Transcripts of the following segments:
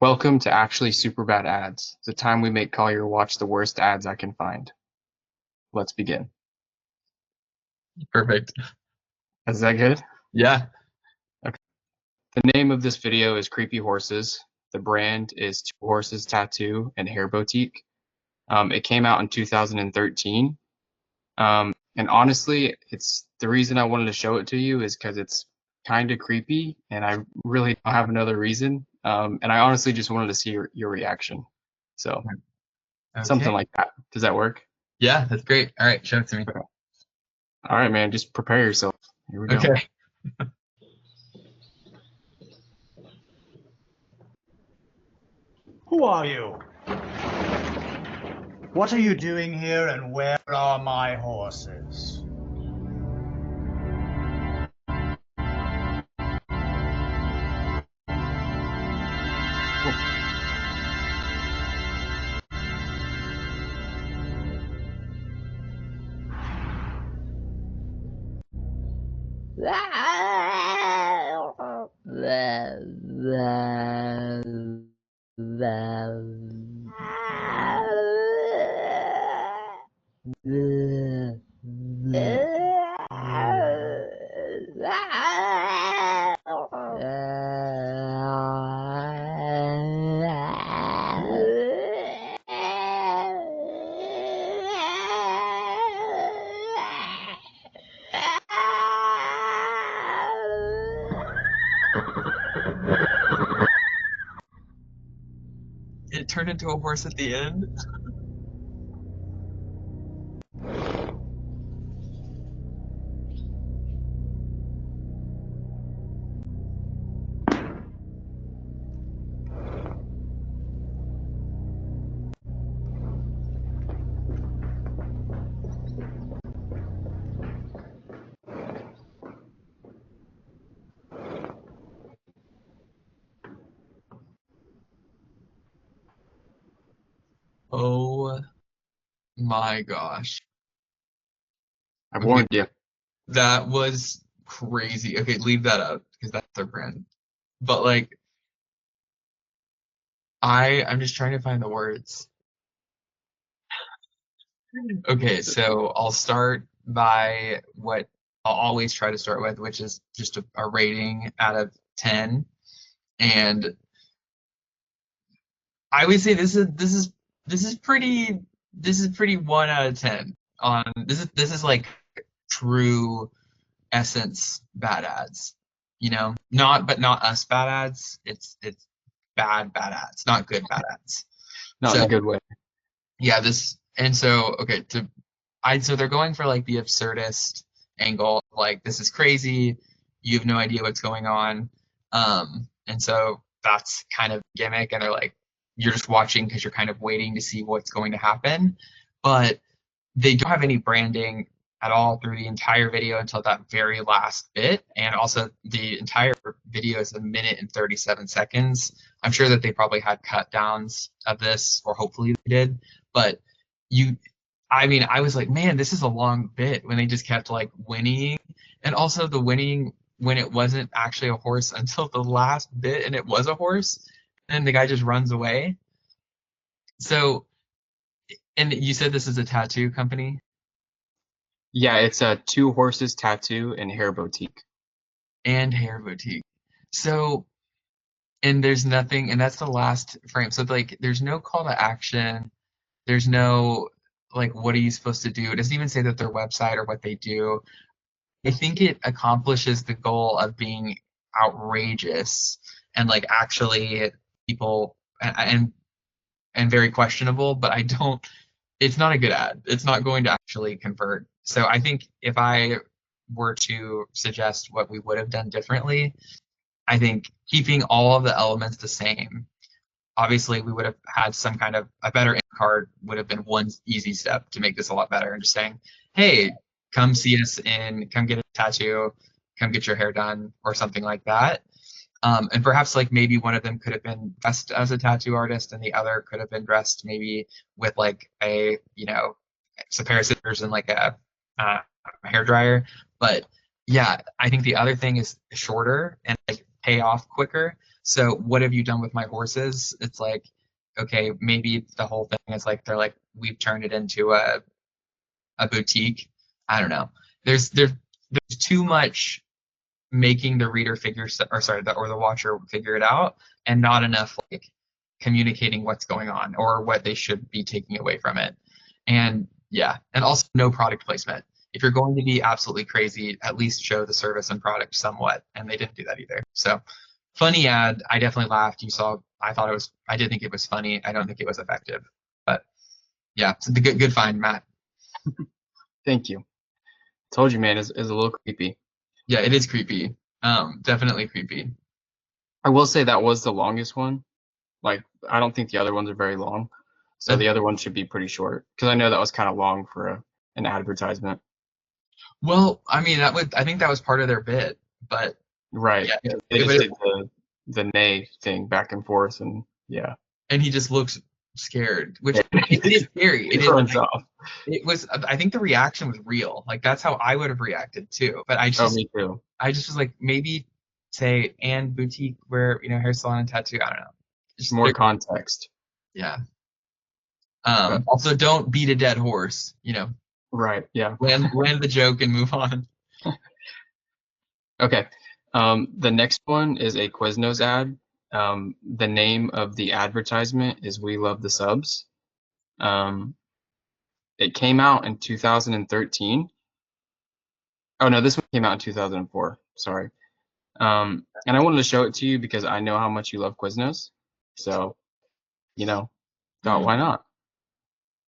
Welcome to Actually Super Bad Ads, the time we make Collier watch the worst ads I can find. Let's begin. Perfect. Is that good? Yeah. Okay. The name of this video is Creepy Horses. The brand is Two Horses Tattoo and Hair Boutique. It came out in 2013. And honestly, it's the reason I wanted to show it to you is because it's kind of creepy, and I really don't have another reason. And I honestly just wanted to see your reaction. So Okay. something like that. Does that work? Yeah, that's great. All right, show it to me. Okay. All right, man. Just prepare yourself. Here we go. Okay. Who are you? What are you doing here, and where are my horses? It turned into a horse at the end. Oh my gosh. I Okay, warned you. that was crazy. Okay, leave that up because that's their brand. But like I'm just trying to find the words. Okay, so I'll start by what I'll always try to start with, which is just a rating out of 10. And I would say this is pretty this is pretty 1 out of 10 on this is like true essence bad ads. Not us bad ads. It's bad ads, not good bad ads. Not in So a good way. yeah, this and so okay so they're going for like the absurdist angle, like this is crazy, you have no idea what's going on. And so that's kind of gimmick, and they're like you're just watching because you're kind of waiting to see what's going to happen. But they don't have any branding at all through the entire video until that very last bit. And also, the entire video is 1 minute and 37 seconds. I'm sure that they probably had cut downs of this, or hopefully they did. But you, I mean, I was like, man, this is a long bit when they just kept like whinnying. And also, the whinnying when it wasn't actually a horse until the last bit and it was a horse. And the guy just runs away. So, and you said this is a tattoo company? Yeah, it's a Two Horses Tattoo and Hair Boutique. And hair boutique. So, and there's nothing, and that's the last frame. So, like, there's no call to action. There's no, like, what are you supposed to do? It doesn't even say that their website or what they do. I think it accomplishes the goal of being outrageous and, like, actually people and very questionable, but I don't, it's not a good ad. It's not going to actually convert. So, I think if I were to suggest what we would have done differently, I think keeping all of the elements the same. Obviously, we would have had some kind of a better end card would have been one easy step to make this a lot better. And just saying, hey, come see us come get a tattoo, come get your hair done, or something like that. And perhaps like maybe one of them could have been dressed as a tattoo artist, and the other could have been dressed maybe with like some pair of scissors and like a hair dryer. But yeah, I think the other thing is shorter and like pay off quicker. So what have you done with my horses? It's like, okay, maybe the whole thing is like they're like we've turned it into a boutique. I don't know. There's too much making the reader figure or sorry or the watcher figure it out, and not enough like communicating what's going on or what they should be taking away from it. And yeah, and also no product placement. If you're going to be absolutely crazy, at least show the service and product somewhat, and they didn't do that either. So funny ad. I definitely laughed. You saw. I did think it was funny. I don't think it was effective, but yeah, it's a good find, Matt. Thank you. Told you, man, it's a little creepy. Yeah, it is creepy. Definitely creepy. I will say that was the longest one. Like, I don't think the other ones are very long. So the other one should be pretty short. Because I know that was kind of long for an advertisement. Well, I mean, I think that was part of their bit, but Right. yeah, They just did the nay thing back and forth, and yeah. and he just looks scared, which Yeah. it is scary. It runs off. It was. I think the reaction was real. Like that's how I would have reacted too. But Oh, me too. I just was like maybe say and boutique where hair salon and tattoo. I don't know. Just More context. Yeah. Also, don't beat a dead horse. Right. Yeah. Land the joke and move on. Okay. The next one is a Quiznos ad. The name of the advertisement is "We Love the Subs." It came out in 2013. Oh no, this one came out in 2004. Sorry. And I wanted to show it to you because I know how much you love Quiznos. So, thought why not?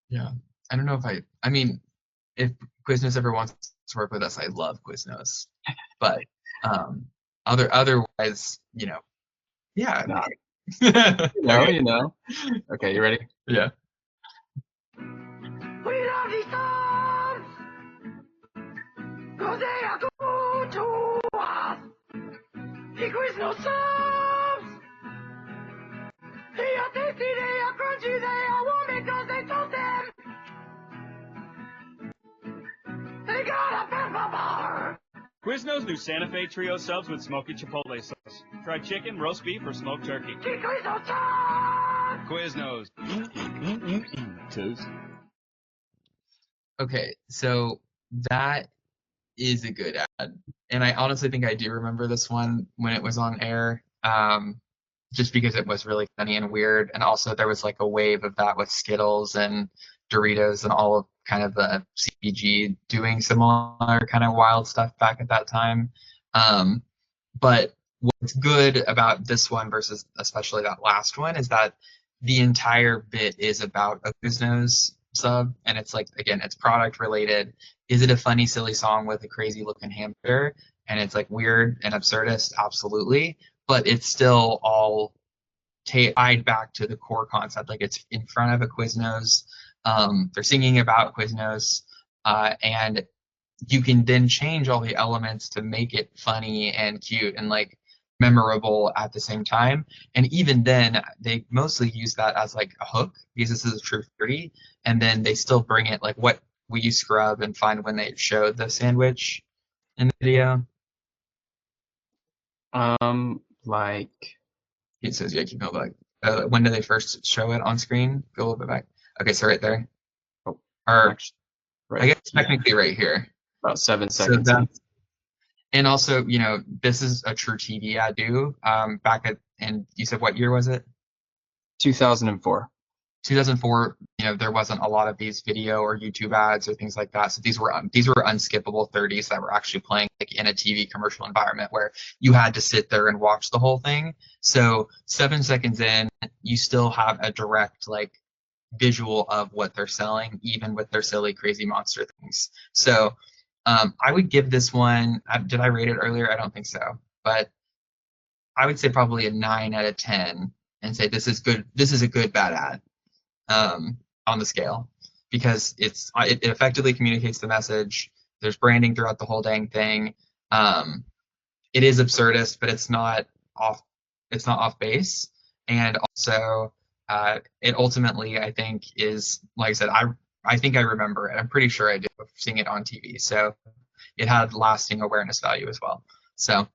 Yeah. I don't know if I mean, if Quiznos ever wants to work with us, I love Quiznos. But otherwise, yeah. Nah. Okay. Okay, you ready? Yeah. We love these songs, 'cause they are good to us. The Quiznos subs, they are tasty, they are crunchy, they are warm because they toast them. They got a pepper bar. Quiznos new Santa Fe Trio subs with smoky chipotle sauce. Fried chicken, roast beef, or smoked turkey. The Quiznos subs. Quiznos. Toast. Okay, so that is a good ad. And I honestly think I do remember this one when it was on air. Just because it was really funny and weird. And also there was like a wave of that with Skittles and Doritos and all of kind of the CPG doing similar kind of wild stuff back at that time. But what's good about this one versus especially that last one is that the entire bit is about a Quiznos sub, and it's like, again, it's product related. Is it a funny, silly song with a crazy looking hamster? And it's like weird and absurdist, absolutely. But it's still all tied back to the core concept. Like it's in front of a Quiznos. They're singing about Quiznos, and you can then change all the elements to make it funny and cute and like memorable at the same time. And even then, they mostly use that as like a hook because this is a true 30. And then they still bring it like what will you scrub and find when they show the sandwich in the video. Like It says, yeah, keep going back. When did they first show it on screen? Go a little bit back. Okay, so right there. Oh, Or actually, right. I guess technically right here. About 7 So seconds. and also, this is a true TV ad do. And you said what year was it? 2004. 2004. There wasn't a lot of these video or YouTube ads or things like that. So these were unskippable 30s that were actually playing like in a TV commercial environment where you had to sit there and watch the whole thing. So 7 seconds in, you still have a direct like visual of what they're selling, even with their silly, crazy monster things. So I would give this one. Did I rate it earlier? I don't think so, but I would say probably a 9 out of 10, and say this is good. This is a good bad ad on the scale because it effectively communicates the message. There's branding throughout the whole dang thing. It is absurdist, but it's not off. It's not off base, and also it ultimately I think is, like I said, I think I remember it. I'm pretty sure I did seeing it on TV. So it had lasting awareness value as well. So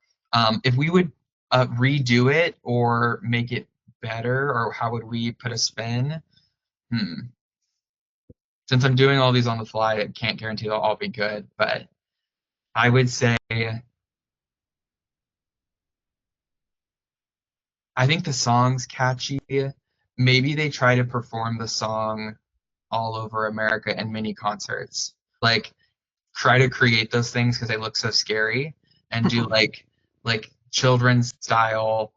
if we would redo it or make it better, or how would we put a spin? Since I'm doing all these on the fly, I can't guarantee they'll all be good, but I would say I think the song's catchy. Maybe they try to perform the song all over America in mini concerts. Like try to create those things because they look so scary and do like children's style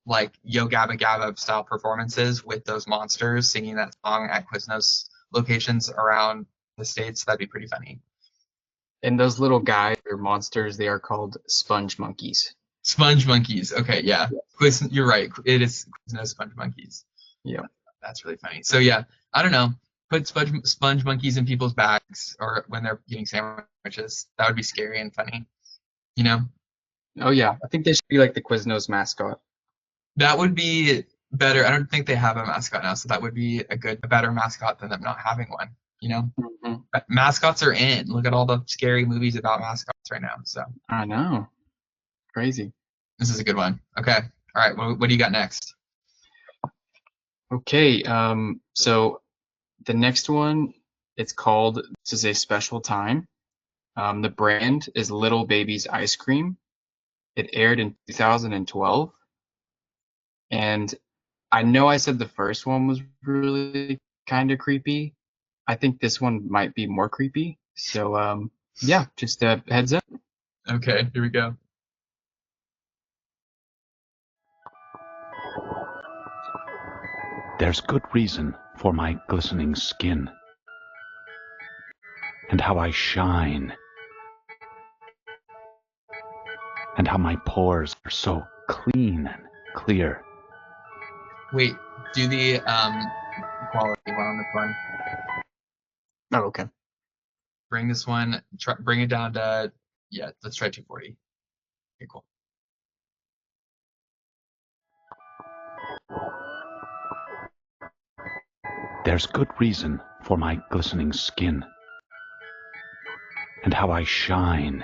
like Yo Gabba Gabba style performances with those monsters singing that song at Quiznos locations around the states. That'd be pretty funny. And those little guys or monsters, they are called sponge monkeys. Sponge monkeys. Okay, yeah. Quiz, you're right. It is Quiznos sponge monkeys. Yeah. That's really funny. So yeah, I don't know. Put sponge monkeys in people's bags or when they're eating sandwiches. That would be scary and funny. You know? Oh yeah. I think they should be like the Quiznos mascot. That would be better. I don't think they have a mascot now, so that would be a better mascot than them not having one. You know? Mm-hmm. Mascots are in. Look at all the scary movies about mascots right now. So I know. Crazy. this is a good one. Okay. All right. What do you got next? Okay. So the next one, it's called This Is a Special Time. The brand is Little Baby's Ice Cream. It aired in 2012. And I know I said the first one was really kind of creepy. I think this one might be more creepy. So, yeah, just a heads up. Okay. Here we go. There's good reason for my glistening skin, and how I shine, and how my pores are so clean and clear. Wait. Do the quality one on this one. Oh, okay. Bring this one. Bring it down to let's try 240. Okay, cool. There's good reason for my glistening skin, and how I shine,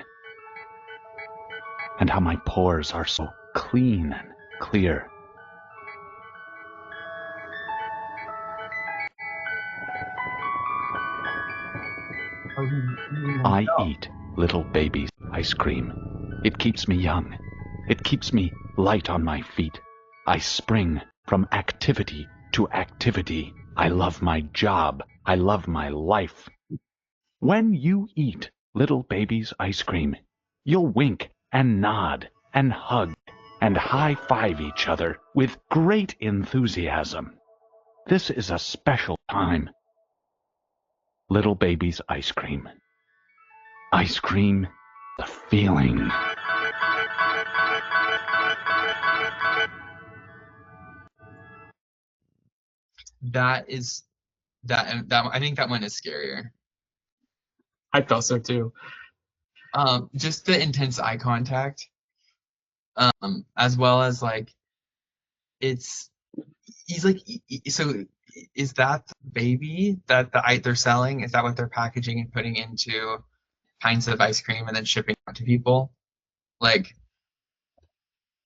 and how my pores are so clean and clear. I eat Little Baby's ice cream. It keeps me young. It keeps me light on my feet. I spring from activity to activity. I love my job. I love my life. When you eat Little Baby's ice cream, you'll wink and nod and hug and high-five each other with great enthusiasm. This is a special time. Little Baby's ice cream. Ice cream, the feeling. That is that I think that one is scarier. I thought so too. Just the intense eye contact, as well as like he's like so is that the baby that they're selling? Is that what they're packaging and putting into pints of ice cream and then shipping out to people? Like,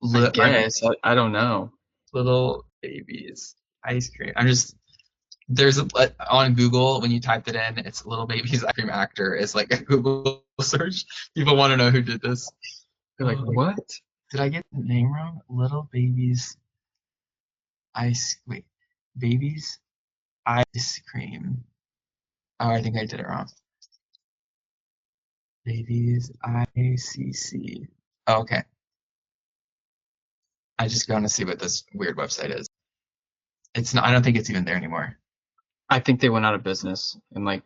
I guess. I don't know. Little Baby's ice cream. There's on Google when you typed it in, it's Little Baby's ice cream actor. It's like a Google search. People want to know who did this. They're like, what? Did I get the name wrong? Little Baby's Baby's ice cream. Oh, I think I did it wrong. Baby's ICC. Oh, okay. I just going to see what this weird website is. It's not. I don't think it's even there anymore. I think they went out of business in like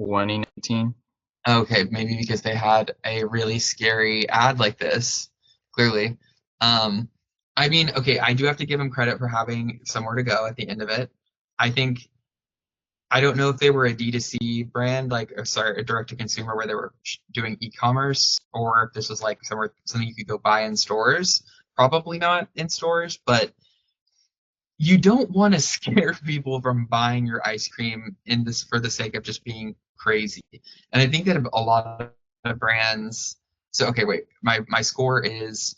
2019. Okay, maybe because they had a really scary ad like this. Clearly, I mean, okay, I do have to give them credit for having somewhere to go at the end of it. I don't know if they were a D2C brand, a direct to consumer where they were doing e-commerce, or if this was like something you could go buy in stores. Probably not in stores, but you don't want to scare people from buying your ice cream in this for the sake of just being crazy. And I think that a lot of brands. So okay, wait, my score is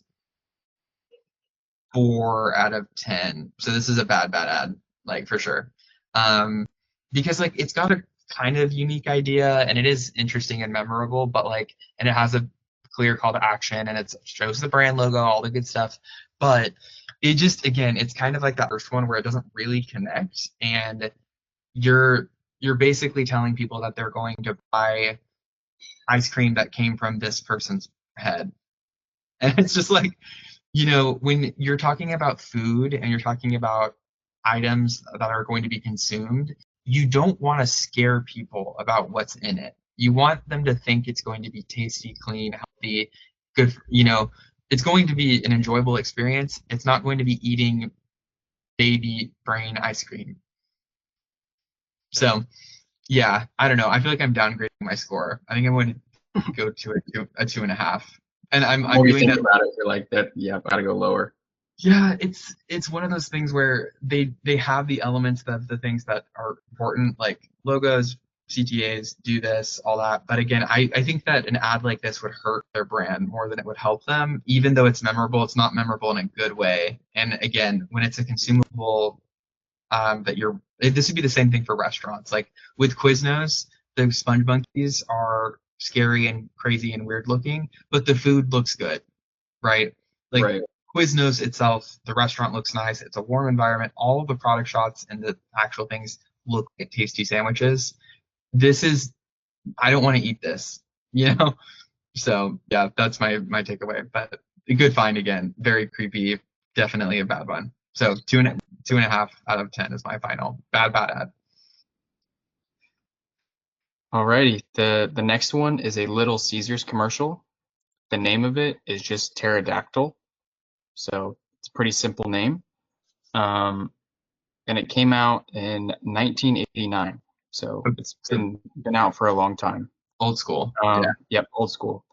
4 out of 10. So this is a bad ad, like for sure. Because like it's got a kind of unique idea and it is interesting and memorable, but like, and it has a clear call to action and it shows the brand logo, all the good stuff. But it just, again, it's kind of like that first one where it doesn't really connect, and you're basically telling people that they're going to buy ice cream that came from this person's head. And it's just like, when you're talking about food and you're talking about items that are going to be consumed, you don't want to scare people about what's in it. You want them to think it's going to be tasty, clean, healthy, good, it's going to be an enjoyable experience. It's not going to be eating baby brain ice cream. So, yeah, I don't know. I feel like I'm downgrading my score. I think I'm going to go to a 2.5. And I'm you doing think that. about it, you're like that. Yeah, gotta go lower. Yeah, it's one of those things where they have the elements of the things that are important, like logos, CTAs, do this, all that. But again, I think that an ad like this would hurt their brand more than it would help them. Even though it's memorable, it's not memorable in a good way. And again, when it's a consumable, this would be the same thing for restaurants. Like with Quiznos, the sponge monkeys are scary and crazy and weird looking, but the food looks good, right? Like Right. Quiznos itself, the restaurant looks nice. It's a warm environment. All of the product shots and the actual things look like tasty sandwiches. I don't want to eat this, So yeah, that's my takeaway. But a good find again. Very creepy. Definitely a bad one. So 2.5 out of 10 is my final. Bad ad. Alrighty. The next one is a Little Caesars commercial. The name of it is just pterodactyl. So it's a pretty simple name. And it came out in 1989. So it's been out for a long time. Old school. Yep, old school.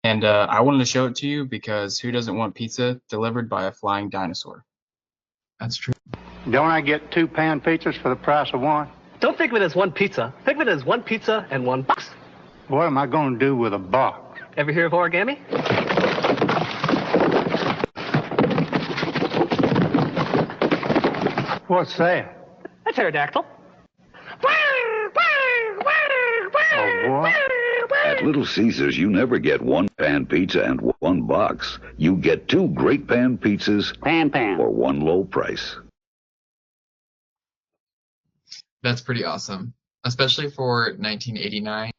And I wanted to show it to you because who doesn't want pizza delivered by a flying dinosaur? That's true. Don't I get 2 pan pizzas for the price of one? Don't think of it as one pizza. Think of it as one pizza and one box. What am I going to do with a box? Ever hear of origami? What's that? A pterodactyl. A what? At Little Caesars, you never get 1 pan pizza and 1 box. You get 2 great pan pizzas Pan. for 1 low price. That's pretty awesome, especially for 1989.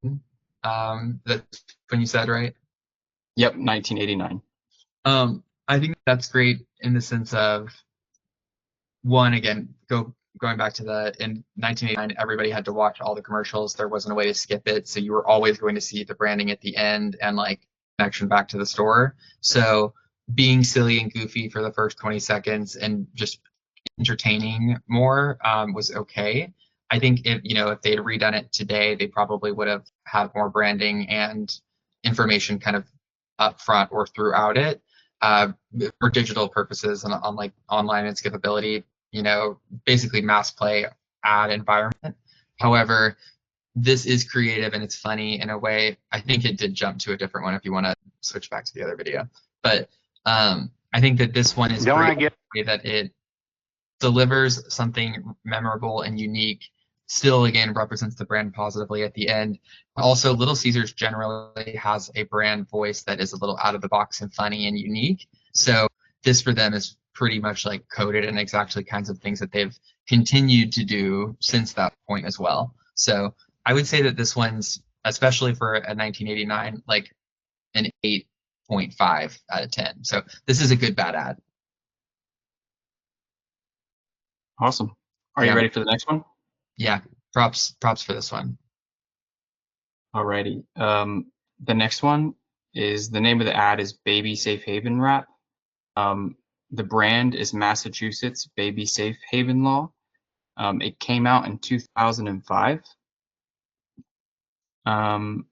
That's when you said, right? Yep, 1989. I think that's great in the sense of, one, again, going back to in 1989, everybody had to watch all the commercials. There wasn't a way to skip it, so you were always going to see the branding at the end and like connection back to the store. So being silly and goofy for the first 20 seconds and just entertaining more was okay. I think if they had redone it today, they probably would have had more branding and information kind of up front or throughout it for digital purposes and on like online and skippability, basically mass play ad environment. However, this is creative and it's funny in a way. I think it did jump to a different one if you want to switch back to the other video. But I think that this one is great in the way that it delivers something memorable and unique. Still, again, represents the brand positively at the end. Also, Little Caesars generally has a brand voice that is a little out of the box and funny and unique. So this for them is pretty much like coded in exactly kinds of things that they've continued to do since that point as well. So I would say that this one's, especially for a 1989, like an 8.5 out of 10. So this is a good bad ad. Awesome. Are you ready for the next one? Yeah, props for this one. Alrighty. The next one is, the name of the ad is Baby Safe Haven Wrap. The brand is Massachusetts Baby Safe Haven Law. It came out in 2005. And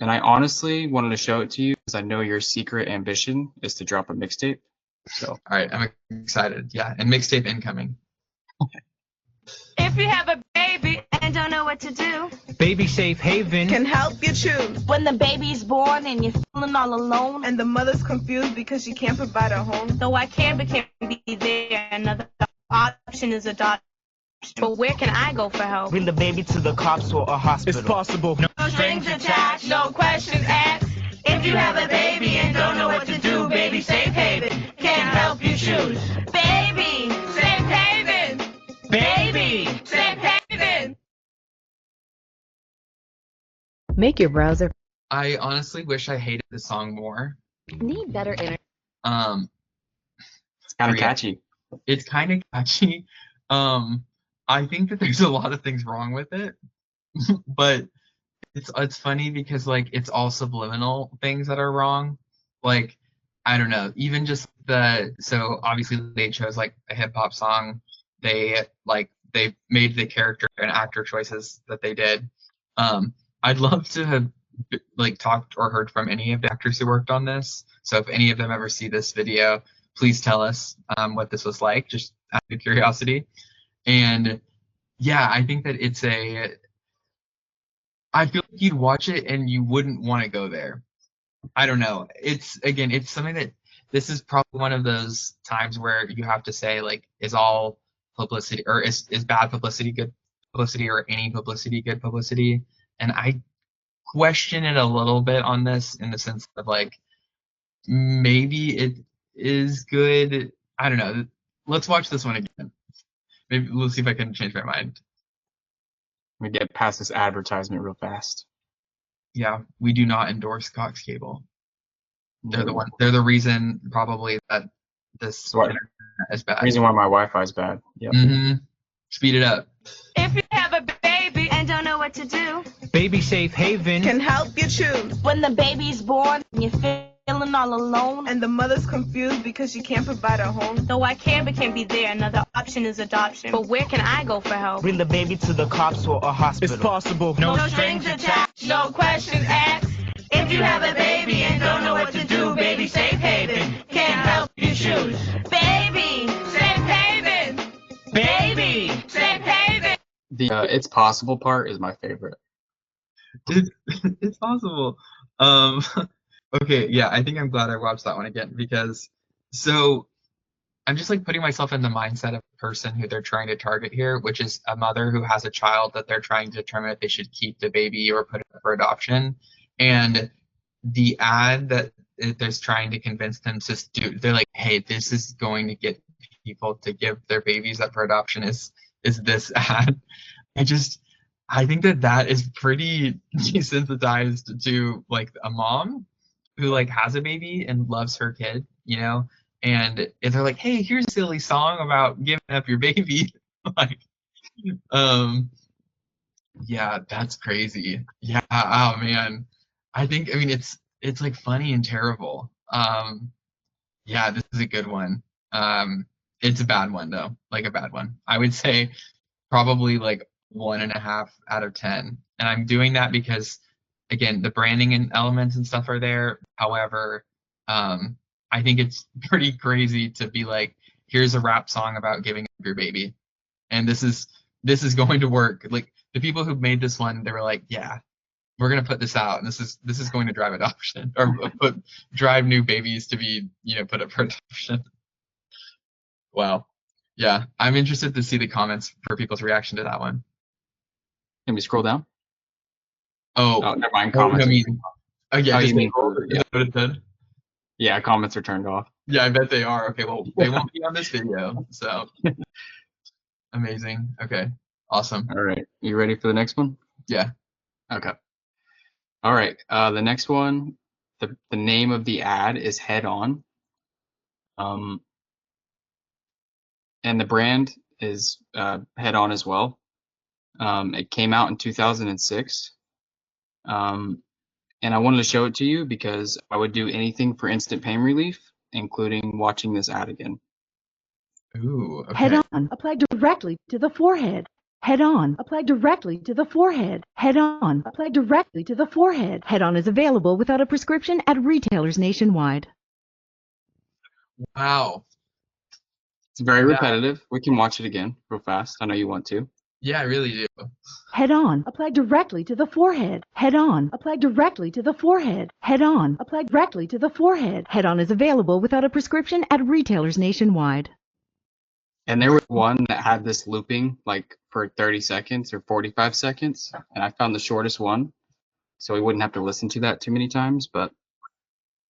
I honestly wanted to show it to you because I know your secret ambition is to drop a mixtape. So, all right, I'm excited. Yeah, and mixtape incoming. If you have a baby and don't know what to do. Baby Safe Haven can help you choose. When the baby's born and you're feeling all alone, And the mother's confused because she can't provide a home. though I can but can't be there, another option is adoption. But where can I go for help? Bring the baby to the cops or a hospital. It's possible. No strings attached, no questions asked. If you have a baby and don't know what to do, Baby Safe Haven can help you choose. Baby Safe Haven. Baby Safe Haven. Make your browser. I honestly wish I hated the song more. Need better internet. It's kind of catchy. It's kind of catchy. I think that there's a lot of things wrong with it, but it's funny because like it's all subliminal things that are wrong. Like I don't know, even just so obviously they chose like a hip hop song. They made the character and actor choices that they did. I'd love to have like talked or heard from any of the actors who worked on this. So if any of them ever see this video, please tell us what this was like, just out of curiosity. And yeah, I think that I feel like you'd watch it and you wouldn't want to go there. I don't know. It's something that this is probably one of those times where you have to say like, is all publicity or is bad publicity good publicity or any publicity good publicity? And I question it a little bit on this in the sense of like, maybe it is good. I don't know. Let's watch this one again. Maybe we'll see if I can change my mind. We get past this advertisement real fast. Yeah, we do not endorse Cox Cable. They're the reason probably that this internet is bad. Reason why my Wi-Fi is bad. Yep. Speed it up. If you have a baby and don't know what to do, Baby Safe Haven Can help you choose. when the baby's born and you're feeling all alone, And the mother's confused because she can't provide a home. though I can but can't be there, another option is adoption. But where can I go for help? Bring the baby to the cops or a hospital. It's possible. No strings attached, no questions asked. If you have a baby and don't know what to do, Baby Safe Haven can help you choose. Baby Safe Haven. Baby Safe Haven. The it's possible part is my favorite. It's possible. Okay, yeah, I think I'm glad I watched that one again because so I'm just like putting myself in the mindset of the person who they're trying to target here, which is a mother who has a child that they're trying to determine if they should keep the baby or put it up for adoption. And the ad that they're trying to convince them to do, they're like, hey, this is going to get people to give their babies up for adoption is this ad. I think that is pretty desensitized to like a mom who like has a baby and loves her kid, you know, and if they're like, hey, here's a silly song about giving up your baby, like, yeah, that's crazy. Yeah, oh man, I mean it's like funny and terrible. Yeah, this is a good one. It's a bad one though, like a bad one. I would say probably like 1.5 out of 10, and I'm doing that because again the branding and elements and stuff are there. However, I think it's pretty crazy to be like, here's a rap song about giving up your baby, and this is going to work. Like the people who made this one, they were like, yeah, we're gonna put this out, and this is going to drive adoption or drive new babies to be, you know, put up for adoption. Wow. Yeah, I'm interested to see the comments for people's reaction to that one. Can we scroll down? Oh, never mind. Comments. Yeah, you mean is that what it said? Yeah, comments are turned off. Yeah, I bet they are. Okay, well, they won't be on this video, so amazing. Okay, awesome. All right, you ready for the next one? Yeah. Okay. All right. The next one, the name of the ad is Head On. And the brand is Head On as well. It came out in 2006. And I wanted to show it to you because I would do anything for instant pain relief, including watching this ad again. Ooh, okay. Head On, applied directly to the forehead. Head On, applied directly to the forehead. Head On, applied directly to the forehead. Head On is available without a prescription at retailers nationwide. Wow. It's very repetitive. We can watch it again real fast. I know you want to. Yeah, I really do. Head on, apply directly to the forehead. Head on, apply directly to the forehead. Head on, apply directly to the forehead. Head on is available without a prescription at retailers nationwide. And there was one that had this looping like for 30 seconds or 45 seconds, and I found the shortest one, so we wouldn't have to listen to that too many times. But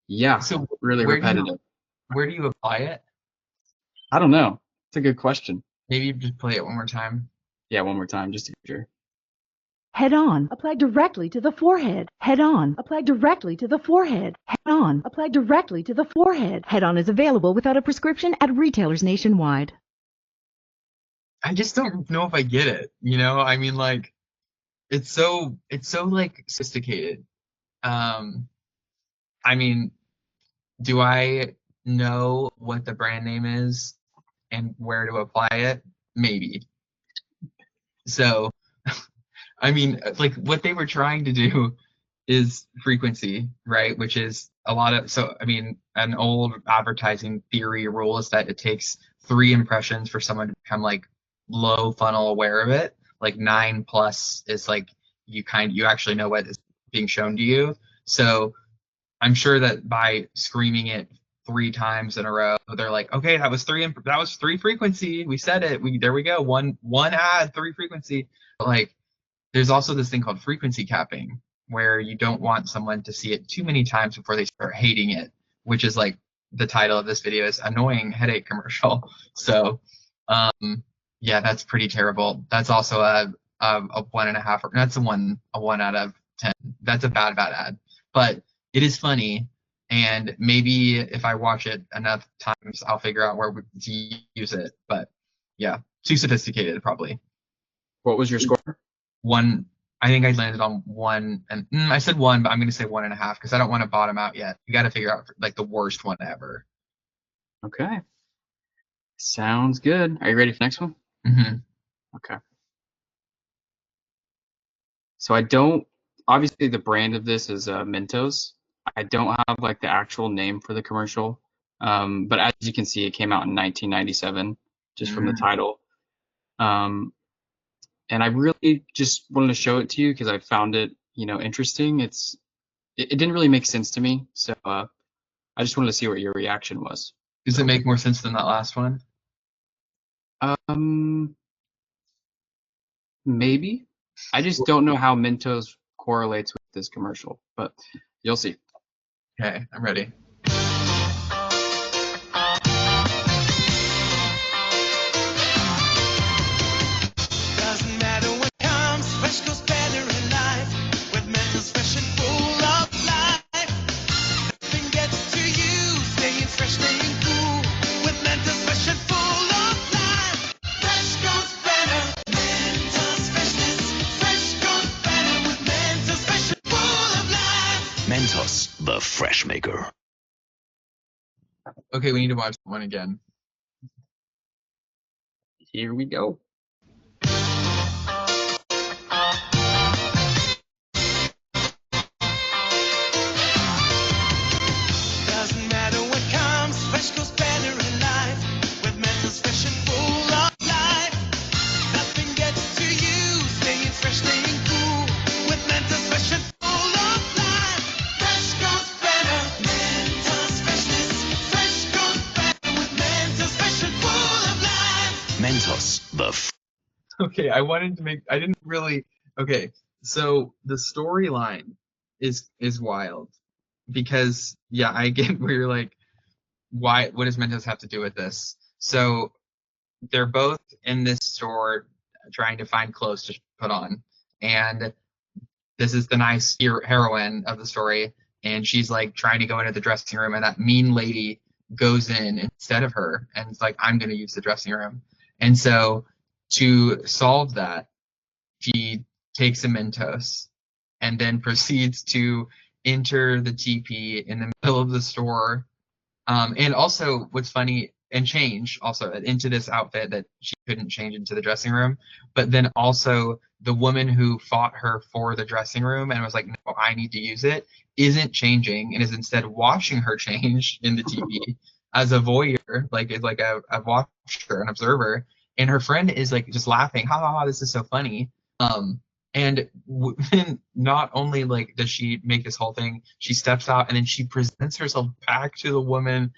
yeah, So really repetitive. Where do you apply it? I don't know. It's a good question. Maybe just play it one more time. Yeah, one more time, just to be sure. Head on, apply directly to the forehead. Head on, apply directly to the forehead. Head on, apply directly to the forehead. Head on is available without a prescription at retailers nationwide. I just don't know if I get it. You know, I mean, like, it's so like sophisticated. I mean, do I know what the brand name is and where to apply it? Maybe. So, I mean, like what they were trying to do is frequency, right? Which is a lot of, so, I mean, an old advertising theory rule is that it takes 3 impressions for someone to become like low funnel aware of it. Like 9+ is like you actually know what is being shown to you. So I'm sure that by screaming it 3 times in a row, they're like, okay, that was 3 frequency. We said it. There we go. One ad, 3 frequency. But like, there's also this thing called frequency capping, where you don't want someone to see it too many times before they start hating it, which is like the title of this video is annoying headache commercial. So, yeah, that's pretty terrible. That's also a 1.5. That's a 1 out of 10. That's a bad ad, but it is funny. And maybe if I watch it enough times, I'll figure out where to use it. But yeah, too sophisticated probably. What was your score? 1. I think I landed on 1, and I said 1, but I'm going to say 1.5 because I don't want to bottom out yet. You got to figure out like the worst one ever. Okay. Sounds good. Are you ready for the next one? Mm-hmm. Okay. So obviously the brand of this is Mentos. I don't have like the actual name for the commercial, but as you can see, it came out in 1997, just from the title. And I really just wanted to show it to you because I found it, interesting. It didn't really make sense to me, so I just wanted to see what your reaction was. Does it make more sense than that last one? Maybe. I just don't know how Mentos correlates with this commercial, but you'll see. Okay, I'm ready. Doesn't matter what comes, fresh goes better in life. With Mentos fresh and full of life. Nothing gets to you, staying fresh, staying cool. With Mentos fresh and full of life. Fresh goes better. Mentos freshness. Fresh goes better with Mentos fresh and full of life. Mentos, the fresh maker. Okay, we need to watch one again. Here we go. Doesn't matter what comes, fresh goes better in life. With Mentos fresh and full of life. Nothing gets to you, staying fresh, staying cool. With Mentos fresh and full of life. Fresh goes better. Mentos freshness. Fresh goes better with Mentos fresh and full of life. Mentos, the Okay, I didn't really, okay, so the storyline is wild because, yeah, I get where you're like, what does Mentos have to do with this? So they're both in this store trying to find clothes to put on, and this is the nice heroine of the story, and she's like trying to go into the dressing room, and that mean lady goes in instead of her, and it's like, I'm going to use the dressing room. And so to solve that, she takes a Mentos and then proceeds to enter the TP in the middle of the store. And also, what's funny, and change also into this outfit that she couldn't change into the dressing room. But then also, the woman who fought her for the dressing room and was like, no, I need to use it, isn't changing and is instead watching her change in the TP as a voyeur, like is like a watcher, an observer. and her friend is like just laughing, ha ha ha, this is so funny. And not only like does she make this whole thing, she steps out and then she presents herself back to the woman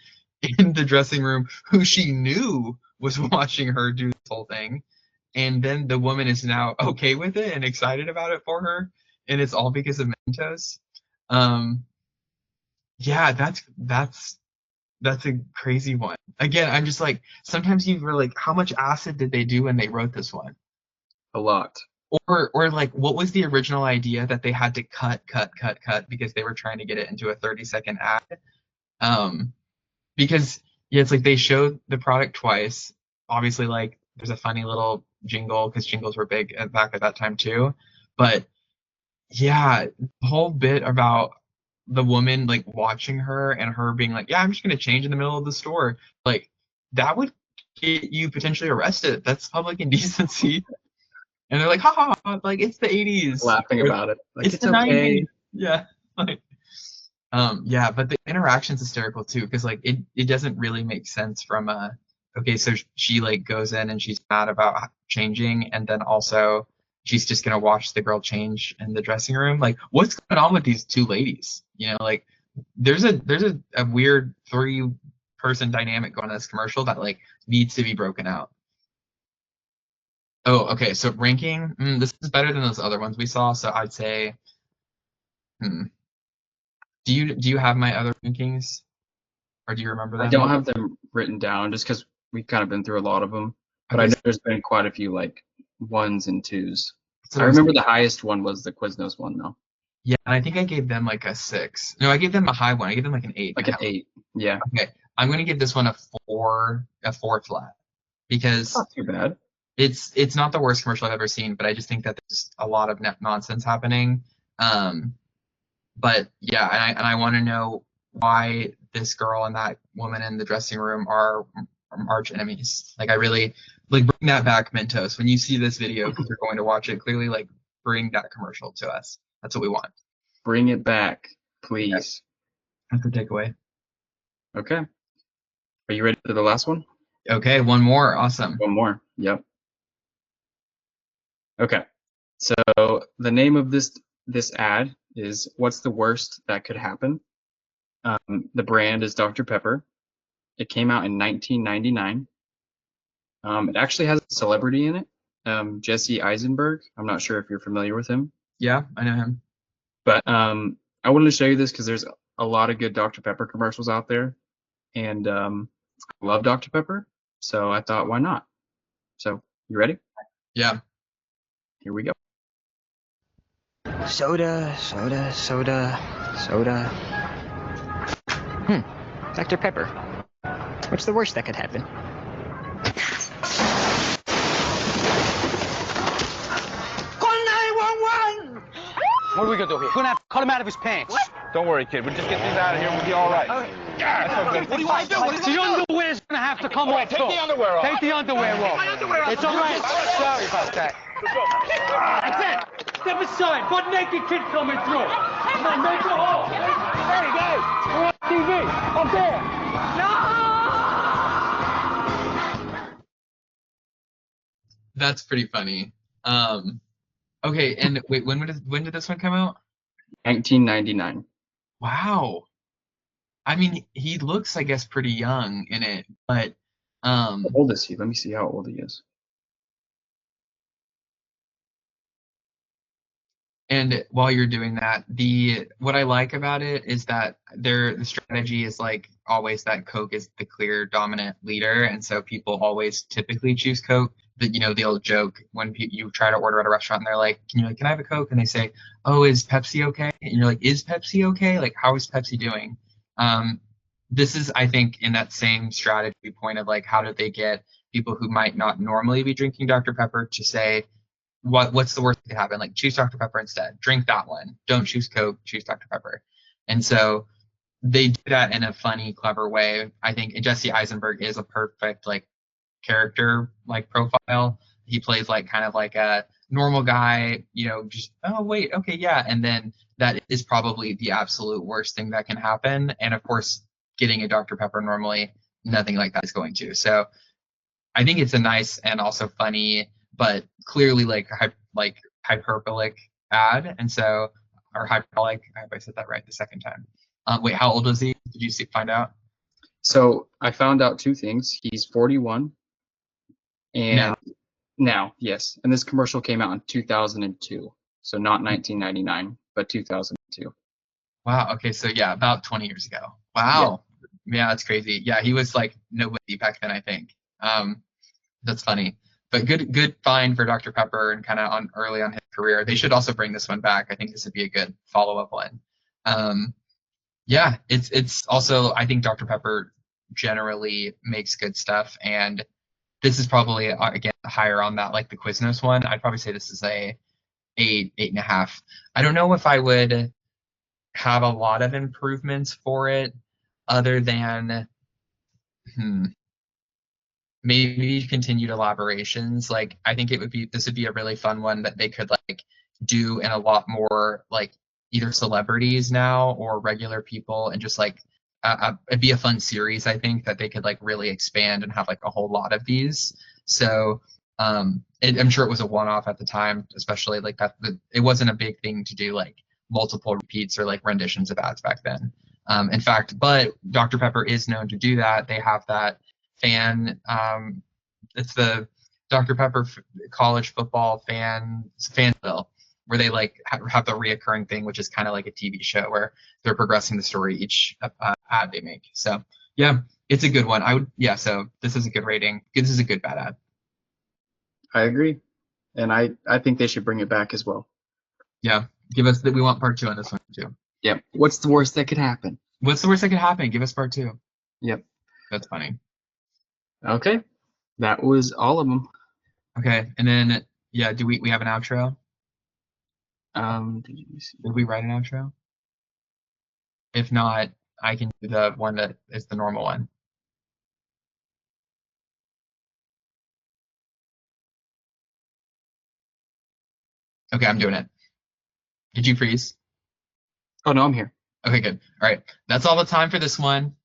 in the dressing room who she knew was watching her do this whole thing. And then the woman is now okay with it and excited about it for her. And it's all because of Mentos. Yeah, that's a crazy one. Again, I'm just like, sometimes you were like, how much acid did they do when they wrote this one? A lot. Or like, what was the original idea that they had to cut because they were trying to get it into a 30-second ad? Because yeah, it's like they showed the product twice. Obviously, like there's a funny little jingle because jingles were big back at that time too. But yeah, the whole bit about the woman like watching her and her being like, yeah, I'm just gonna change in the middle of the store. Like that would get you potentially arrested. That's public indecency. And they're like, ha ha, ha, like it's the 80s. Laughing about it. Like, it's the okay. 90s. Yeah. Like, yeah, but the interaction's hysterical too, because like it doesn't really make sense from okay, so she like goes in and she's mad about changing, and then also she's just gonna watch the girl change in the dressing room. Like, what's going on with these two ladies? You know, like there's a weird 3-person dynamic going on in this commercial that like needs to be broken out. Oh, okay. So ranking, this is better than those other ones we saw. So I'd say, do you have my other rankings, or do you remember them? I don't have them written down just because we've kind of been through a lot of them. But I know there's been quite a few like 1s and 2s. I remember the highest one was the Quiznos one though. Yeah, and I think I gave them like a 6. No, I gave them a high one. I gave them like an 8. Like an 8. Yeah. Okay, I'm gonna give this one a 4 flat, because not too bad. It's not the worst commercial I've ever seen, but I just think that there's a lot of nonsense happening. But yeah, and I want to know why this girl and that woman in the dressing room are arch enemies. Like, I really like, bring that back, Mentos. When you see this video, because you're going to watch it, clearly like bring that commercial to us. That's what we want. Bring it back, please. That's the takeaway. Okay. Are you ready for the last one? Okay, one more. Awesome. One more. Yep. Okay. So the name of this ad is "What's the Worst That Could Happen?" The brand is Dr. Pepper. It came out in 1999. It actually has a celebrity in it, Jesse Eisenberg. I'm not sure if you're familiar with him. Yeah, I know him. But I wanted to show you this because there's a lot of good Dr. Pepper commercials out there, and I love Dr. Pepper, so I thought, why not? So, you ready? Yeah. Here we go. Soda. Dr. Pepper. What's the worst that could happen? Call 911! What are we gonna do here? We're gonna have to cut him out of his pants. What? Don't worry, kid. We'll just get these out of here and we'll be all right. What do you want to do? The underwear's gonna have to come off. Take the underwear off. Take the underwear off. My underwear off. It's all right. Sorry about that. That's it. Step aside. Butt naked kid coming through. Come on, make it off. Hey, guys. We're on TV. Up there. That's pretty funny. Okay, and wait, when did this one come out? 1999. Wow. I mean, he looks, I guess, pretty young in it, but How old is he? Let me see how old he is. And while you're doing that, what I like about it is that the strategy is like always that Coke is the clear dominant leader, and so people always typically choose Coke. The old joke when you try to order at a restaurant and they're like, can I have a Coke? And they say, oh, is Pepsi okay? And you're like, is Pepsi okay? Like, how is Pepsi doing? This is, I think, in that same strategy point of like, how did they get people who might not normally be drinking Dr. Pepper to say, what's the worst that could happen? Like, choose Dr. Pepper instead. Drink that one. Don't choose Coke. Choose Dr. Pepper. And so they do that in a funny, clever way. I think Jesse Eisenberg is a perfect like character like profile. He plays like kind of like a normal guy, just, oh wait, okay, yeah. And then that is probably the absolute worst thing that can happen. And of course, getting a Dr. Pepper normally, nothing like that is going to. So I think it's a nice and also funny, but clearly like hyperbolic ad. And so, or hyperbolic. I hope I said that right the second time. Wait, how old was he? Did you find out? So I found out two things. He's 41, and now, yes. And this commercial came out in 2002, so not 1999, but 2002. Wow. Okay. So yeah, about 20 years ago. Wow. Yeah, that's crazy. Yeah, he was like nobody back then, I think. That's funny. But good find for Dr. Pepper and kind of on early on his career. They should also bring this one back. I think this would be a good follow-up one. Yeah, it's also, I think Dr. Pepper generally makes good stuff, and this is probably again higher on that, like the Quiznos one. I'd probably say this is a 8.5. I don't know if I would have a lot of improvements for it other than maybe continued elaborations. Like I think this would be a really fun one that they could like do in a lot more like either celebrities now or regular people, and just like it'd be a fun series. I think that they could like really expand and have like a whole lot of these. So I'm sure it was a one-off at the time, especially like that. It wasn't a big thing to do like multiple repeats or like renditions of ads back then. In fact, but Dr. Pepper is known to do that. They have that fan. It's the Dr. Pepper college football fan bill, where they like have the reoccurring thing, which is kind of like a TV show where they're progressing the story each ad they make. So yeah, it's a good one. So this is a good rating. This is a good bad ad. I agree, and I think they should bring it back as well. Yeah, we want part 2 on this one too. Yep. What's the worst that could happen? What's the worst that could happen? Give us part 2. Yep. That's funny. Okay, that was all of them. Okay, and then yeah, do we have an outro? Did we write an outro? If not, I can do the one that is the normal one. Okay, I'm doing it. Did you freeze? Oh no, I'm here. Okay, good. All right, that's all the time for this one.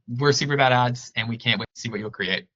We're Super Bad Ads, and we can't wait to see what you'll create.